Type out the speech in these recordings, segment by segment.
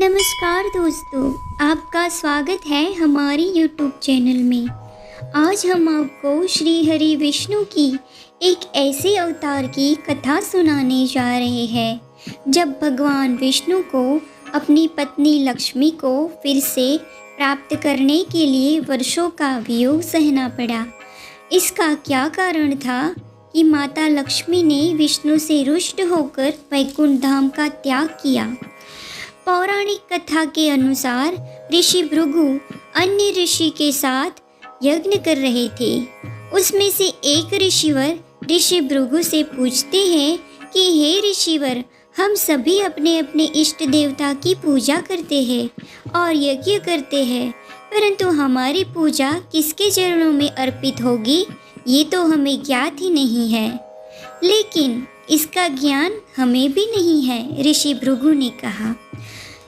नमस्कार दोस्तों, आपका स्वागत है हमारी YouTube चैनल में। आज हम आपको श्री हरि विष्णु की एक ऐसे अवतार की कथा सुनाने जा रहे हैं जब भगवान विष्णु को अपनी पत्नी लक्ष्मी को फिर से प्राप्त करने के लिए वर्षों का वियोग सहना पड़ा। इसका क्या कारण था कि माता लक्ष्मी ने विष्णु से रुष्ट होकर वैकुंठ धाम का त्याग किया। पौराणिक कथा के अनुसार ऋषि भृगु अन्य ऋषि के साथ यज्ञ कर रहे थे। उसमें से एक ऋषिवर ऋषि भृगु से पूछते हैं कि हे ऋषिवर, हम सभी अपने अपने इष्ट देवता की पूजा करते हैं और यज्ञ करते हैं, परंतु हमारी पूजा किसके चरणों में अर्पित होगी ये तो हमें ज्ञात ही नहीं है। लेकिन इसका ज्ञान हमें भी नहीं है, ऋषि भृगु ने कहा।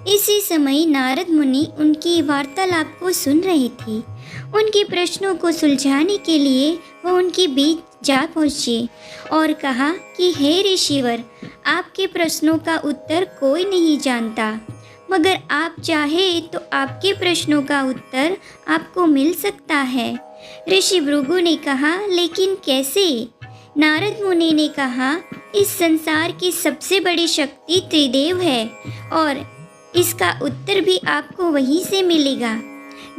इसी समय नारद मुनि उनकी वार्तालाप को सुन रहे थे। उनके प्रश्नों को सुलझाने के लिए वह उनके बीच जा पहुँचे और कहा कि हे ऋषिवर, आपके प्रश्नों का उत्तर कोई नहीं जानता, मगर आप चाहे तो आपके प्रश्नों का उत्तर आपको मिल सकता है। ऋषि भृगु ने कहा, लेकिन कैसे? नारद मुनि ने कहा, इस संसार की सबसे बड़ी शक्ति त्रिदेव है और इसका उत्तर भी आपको वहीं से मिलेगा।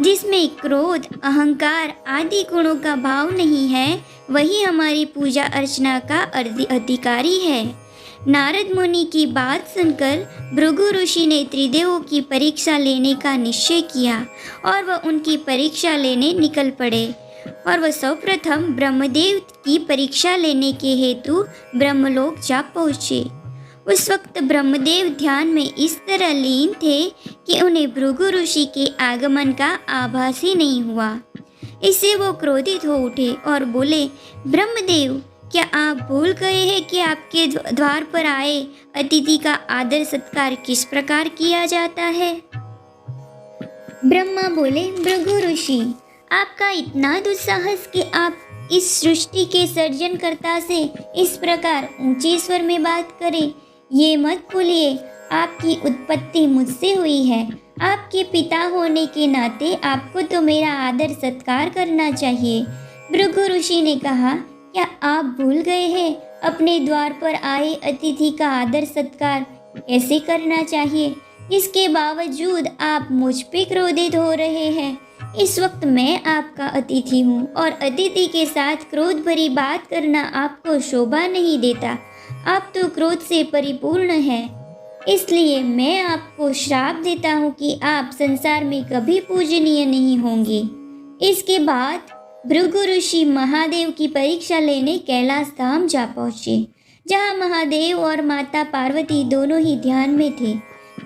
जिसमें क्रोध, अहंकार आदि गुणों का भाव नहीं है, वही हमारी पूजा अर्चना का अधिकारी है। नारद मुनि की बात सुनकर भृगु ऋषि ने त्रिदेवों की परीक्षा लेने का निश्चय किया और वह उनकी परीक्षा लेने निकल पड़े। और वह सर्वप्रथम ब्रह्मदेव की परीक्षा लेने के हेतु ब्रह्मलोक जा पहुँचे। उस वक्त ब्रह्मदेव ध्यान में इस तरह लीन थे कि उन्हें भृगु ऋषि के आगमन का आभास ही नहीं हुआ। इससे वो क्रोधित हो उठे और बोले, ब्रह्मदेव, क्या आप भूल गए हैं कि आपके द्वार पर आए अतिथि का आदर सत्कार किस प्रकार किया जाता है? ब्रह्मा बोले, भृगु ऋषि, आपका इतना दुस्साहस कि आप इस सृष्टि के सर्जनकर्ता से इस प्रकार ऊंचे स्वर में बात करें, ये मत भूलिए, आपकी उत्पत्ति मुझसे हुई है। आपके पिता होने के नाते आपको तो मेरा आदर सत्कार करना चाहिए। भृगु ऋषि ने कहा, क्या आप भूल गए हैं अपने द्वार पर आए अतिथि का आदर सत्कार कैसे करना चाहिए? इसके बावजूद आप मुझ पे क्रोधित हो रहे हैं। इस वक्त मैं आपका अतिथि हूँ और अतिथि के साथ क्रोध भरी बात करना आपको शोभा नहीं देता। आप तो क्रोध से परिपूर्ण हैं। इसलिए मैं आपको श्राप देता हूँ कि आप संसार में कभी पूजनीय नहीं होंगे। इसके बाद भृगु ऋषि महादेव की परीक्षा लेने कैलाश धाम जा पहुँचे, जहाँ महादेव और माता पार्वती दोनों ही ध्यान में थे।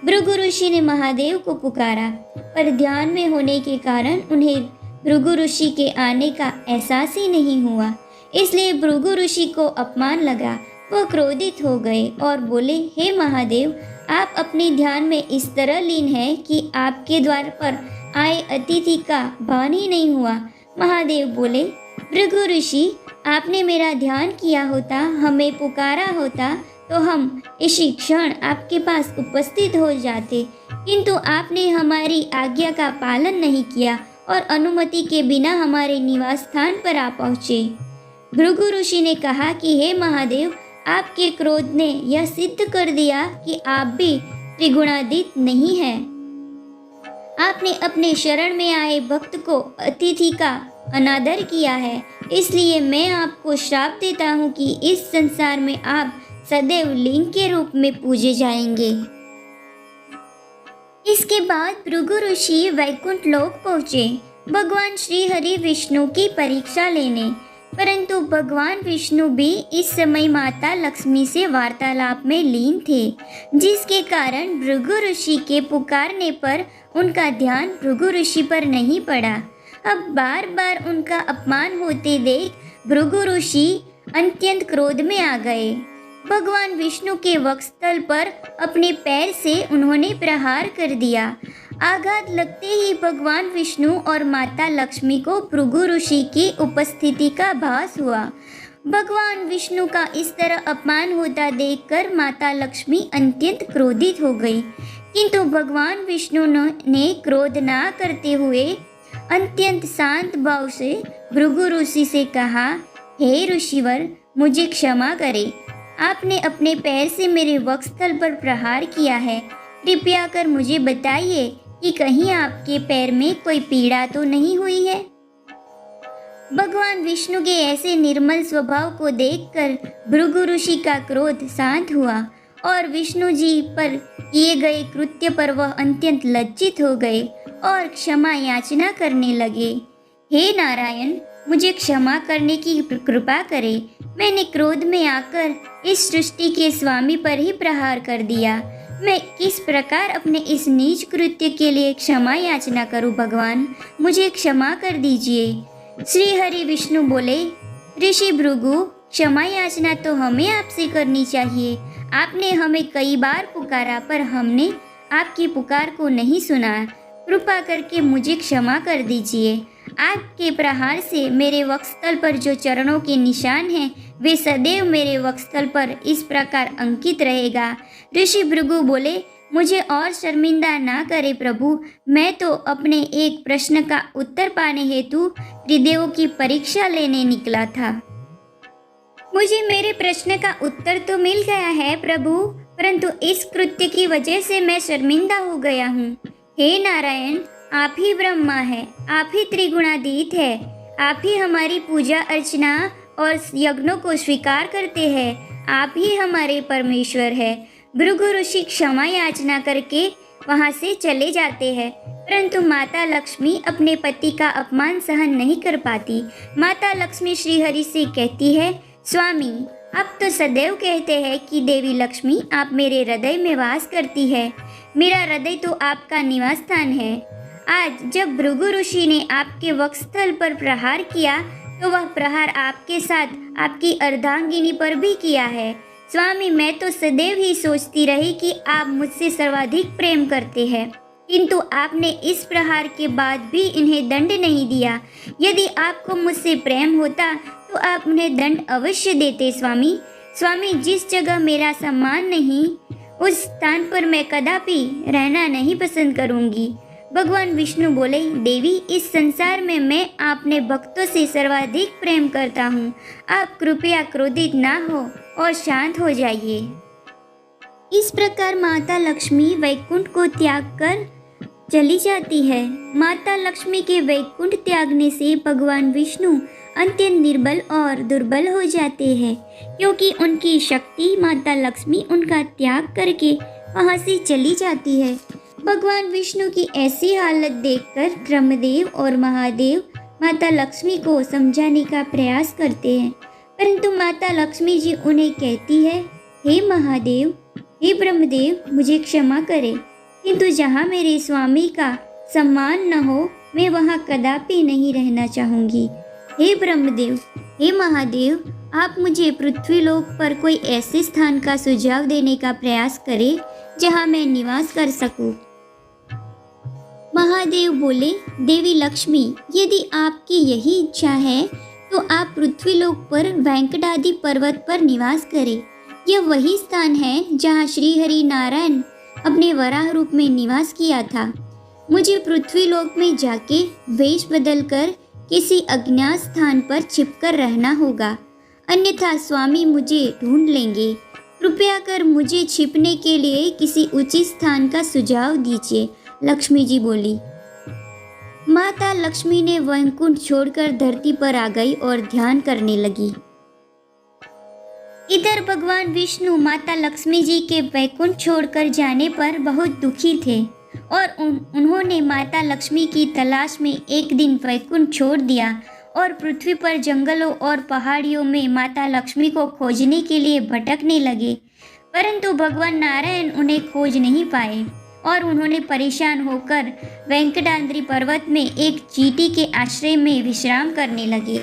भृगु ऋषि ने महादेव को पुकारा, पर ध्यान में होने के कारण उन्हें भृगु ऋषि के आने का एहसास ही नहीं हुआ। इसलिए भृगु ऋषि को अपमान लगा। वो क्रोधित हो गए और बोले, हे महादेव, आप अपने ध्यान में इस तरह लीन हैं कि आपके द्वार पर आए अतिथि का भान ही नहीं हुआ। महादेव बोले, भृगु ऋषि, आपने मेरा ध्यान किया होता, हमें पुकारा होता तो हम इसी क्षण आपके पास उपस्थित हो जाते, किंतु आपने हमारी आज्ञा का पालन नहीं किया और अनुमति के बिना हमारे निवास स्थान पर आ पहुँचे। भृगु ऋषि ने कहा कि हे महादेव, आपके क्रोध ने यह सिद्ध कर दिया कि आप भी त्रिगुणातीत नहीं हैं। आपने अपने शरण में आए भक्त को अतिथि का अनादर किया है। इसलिए मैं आपको श्राप देता हूँ कि इस संसार में आप सदैव लिंग के रूप में पूजे जाएंगे। इसके बाद भृगु ऋषि वैकुंठ लोक पहुँचे भगवान श्री हरि विष्णु की परीक्षा लेने, परंतु भगवान विष्णु भी इस समय माता लक्ष्मी से वार्तालाप में लीन थे, जिसके कारण भृगु ऋषि के पुकारने पर उनका ध्यान भृगु ऋषि पर नहीं पड़ा। अब बार बार उनका अपमान होते देख भृगु ऋषि अत्यंत क्रोध में आ गए। भगवान विष्णु के वक्षस्थल पर अपने पैर से उन्होंने प्रहार कर दिया। आघात लगते ही भगवान विष्णु और माता लक्ष्मी को भृगु ऋषि की उपस्थिति का भास हुआ। भगवान विष्णु का इस तरह अपमान होता देखकर माता लक्ष्मी अत्यंत क्रोधित हो गई। किंतु भगवान विष्णु ने क्रोध ना करते हुए अत्यंत शांत भाव से भृगु ऋषि से कहा, हे ऋषिवर, मुझे क्षमा करें। आपने अपने पैर से मेरे वक्षस्थल पर प्रहार किया है। कृपया कर मुझे बताइए कि कहीं आपके पैर में कोई पीड़ा तो नहीं हुई है। भगवान विष्णु के ऐसे निर्मल स्वभाव को देखकर भृगु ऋषि का क्रोध शांत हुआ और विष्णु जी पर किए गए कृत्य पर वह अत्यंत लज्जित हो गए और क्षमा याचना करने लगे। हे नारायण, मुझे क्षमा करने की कृपा करें। मैंने क्रोध में आकर इस सृष्टि के स्वामी पर ही प्रहार कर दिया। मैं किस प्रकार अपने इस नीच कृत्य के लिए क्षमा याचना करूं भगवान, मुझे क्षमा कर दीजिए। श्री हरि विष्णु बोले, ऋषि भृगु, क्षमा याचना तो हमें आपसे करनी चाहिए। आपने हमें कई बार पुकारा पर हमने आपकी पुकार को नहीं सुना। कृपा करके मुझे क्षमा कर दीजिए। आपके प्रहार से मेरे वक्षस्थल पर जो चरणों के निशान हैं वे सदैव मेरे वक्षस्थल पर इस प्रकार अंकित रहेगा। ऋषि भृगु बोले, मुझे और शर्मिंदा ना करे प्रभु, मैं तो अपने एक प्रश्न का उत्तर पाने हेतु त्रिदेवों की परीक्षा लेने निकला था। मुझे मेरे प्रश्न का उत्तर तो मिल गया है प्रभु, परंतु इस कृत्य की वजह से मैं शर्मिंदा हो गया हूँ। हे नारायण, आप ही ब्रह्मा है, आप ही त्रिगुणातीत है, आप ही हमारी पूजा अर्चना और यज्ञों को स्वीकार करते हैं, आप ही हमारे परमेश्वर है। भृगु ऋषि क्षमा याचना करके वहाँ से चले जाते हैं, परंतु माता लक्ष्मी अपने पति का अपमान सहन नहीं कर पाती। माता लक्ष्मी श्रीहरि से कहती है, स्वामी, आप तो सदैव कहते हैं कि देवी लक्ष्मी आप मेरे हृदय में वास करती है। मेरा हृदय तो आपका निवास स्थान है। आज जब भृगु ऋषि ने आपके वक्षस्थल पर प्रहार किया तो वह प्रहार आपके साथ आपकी अर्धांगिनी पर भी किया है। स्वामी, मैं तो सदैव ही सोचती रही कि आप मुझसे सर्वाधिक प्रेम करते हैं, किंतु आपने इस प्रहार के बाद भी इन्हें दंड नहीं दिया। यदि आपको मुझसे प्रेम होता तो आप उन्हें दंड अवश्य देते। स्वामी, स्वामी, जिस जगह मेरा सम्मान नहीं उस स्थान पर मैं कदापि रहना नहीं पसंद करूंगी। भगवान विष्णु बोले, देवी, इस संसार में मैं अपने भक्तों से सर्वाधिक प्रेम करता हूँ। आप कृपया क्रोधित ना हो और शांत हो जाइए। इस प्रकार माता लक्ष्मी वैकुंठ को त्याग कर चली जाती है। माता लक्ष्मी के वैकुंठ त्यागने से भगवान विष्णु अत्यंत निर्बल और दुर्बल हो जाते हैं, क्योंकि उनकी शक्ति माता लक्ष्मी उनका त्याग करके वहाँ से चली जाती है। भगवान विष्णु की ऐसी हालत देखकर ब्रह्मदेव और महादेव माता लक्ष्मी को समझाने का प्रयास करते हैं, परंतु माता लक्ष्मी जी उन्हें कहती है, हे महादेव, हे ब्रह्मदेव, मुझे क्षमा करें, किंतु जहाँ मेरे स्वामी का सम्मान न हो मैं वहाँ कदापि नहीं रहना चाहूँगी। हे ब्रह्मदेव, हे महादेव, आप मुझे पृथ्वीलोक पर कोई ऐसे स्थान का सुझाव देने का प्रयास करें जहाँ मैं निवास कर सकूं। महादेव बोले, देवी लक्ष्मी, यदि आपकी यही इच्छा है तो आप पृथ्वीलोक पर वेंकटाद्रि पर्वत पर निवास करें। यह वही स्थान है जहाँ श्री हरि नारायण अपने वराह रूप में निवास किया था। मुझे पृथ्वीलोक में जाके वेश बदलकर किसी अज्ञात स्थान पर छिपकर रहना होगा, अन्यथा स्वामी मुझे ढूंढ लेंगे। कृपया कर मुझे छिपने के लिए किसी उचित स्थान का सुझाव दीजिए। लक्ष्मी जी बोली। माता लक्ष्मी ने वैकुंठ छोड़कर धरती पर आ गई और ध्यान करने लगी। इधर भगवान विष्णु माता लक्ष्मी जी के वैकुंठ छोड़कर जाने पर बहुत दुखी थे और उन्होंने माता लक्ष्मी की तलाश में एक दिन वैकुंठ छोड़ दिया और पृथ्वी पर जंगलों और पहाड़ियों में माता लक्ष्मी को खोजने के लिए भटकने लगे, परंतु भगवान नारायण उन्हें खोज नहीं पाए और उन्होंने परेशान होकर वेंकटाद्रि पर्वत में एक चींटी के आश्रय में विश्राम करने लगे।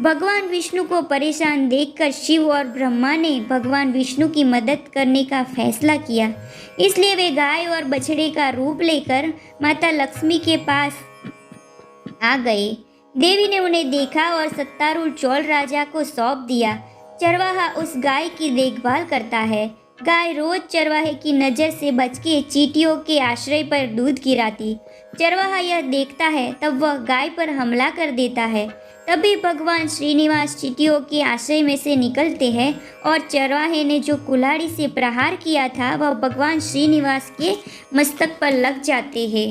भगवान विष्णु को परेशान देखकर शिव और ब्रह्मा ने भगवान विष्णु की मदद करने का फैसला किया, इसलिए वे गाय और बछड़े का रूप लेकर माता लक्ष्मी के पास आ गए। देवी ने उन्हें देखा और सत्तारूढ़ चोल राजा को सौंप दिया। चरवाहा उस गाय की देखभाल करता है। गाय रोज चरवाहे की नज़र से बच के चींटियों के आश्रय पर दूध गिराती। चरवाहा यह देखता है, तब वह गाय पर हमला कर देता है। तभी भगवान श्रीनिवास चींटियों के आश्रय में से निकलते हैं और चरवाहे ने जो कुल्हाड़ी से प्रहार किया था वह भगवान श्रीनिवास के मस्तक पर लग जाते हैं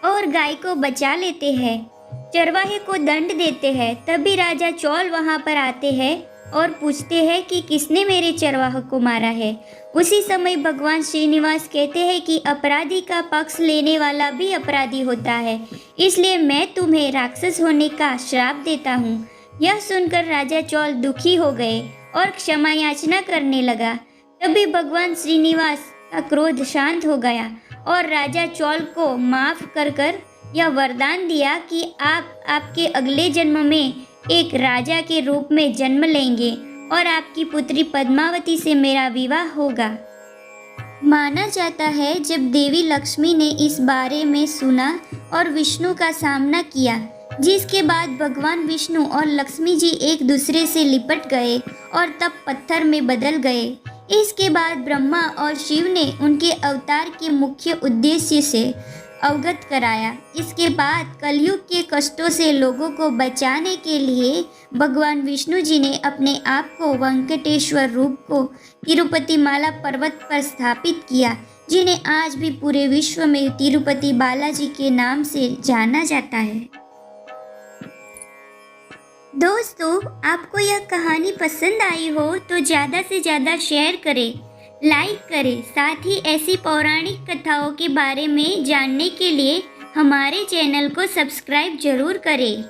और गाय को बचा लेते हैं। चरवाहे को दंड देते हैं। तभी राजा चौल वहां पर आते हैं और पूछते हैं कि किसने मेरे चरवाहे को मारा है। उसी समय भगवान श्रीनिवास कहते हैं कि अपराधी का पक्ष लेने वाला भी अपराधी होता है, इसलिए मैं तुम्हें राक्षस होने का श्राप देता हूँ। यह सुनकर राजा चौल दुखी हो गए और क्षमा याचना करने लगा। तभी भगवान श्रीनिवास का क्रोध शांत हो गया और राजा चौल को माफ कर यह वरदान दिया कि आप आपके अगले जन्म में एक राजा के रूप में जन्म लेंगे और आपकी पुत्री पद्मावती से मेरा विवाह होगा। माना जाता है जब देवी लक्ष्मी ने इस बारे में सुना और विष्णु का सामना किया, जिसके बाद भगवान विष्णु और लक्ष्मी जी एक दूसरे से लिपट गए और तब पत्थर में बदल गए। इसके बाद ब्रह्मा और शिव ने उनके अवतार के मुख्य उद्देश्य से अवगत कराया। इसके बाद कलयुग के कष्टों से लोगों को बचाने के लिए भगवान विष्णु जी ने अपने आप को वेंकटेश्वर रूप को तिरुपति माला पर्वत पर स्थापित किया, जिन्हें आज भी पूरे विश्व में तिरुपति बालाजी के नाम से जाना जाता है। दोस्तों, आपको यह कहानी पसंद आई हो तो ज़्यादा से ज़्यादा शेयर करें, लाइक करें। साथ ही ऐसी पौराणिक कथाओं के बारे में जानने के लिए हमारे चैनल को सब्सक्राइब जरूर करें।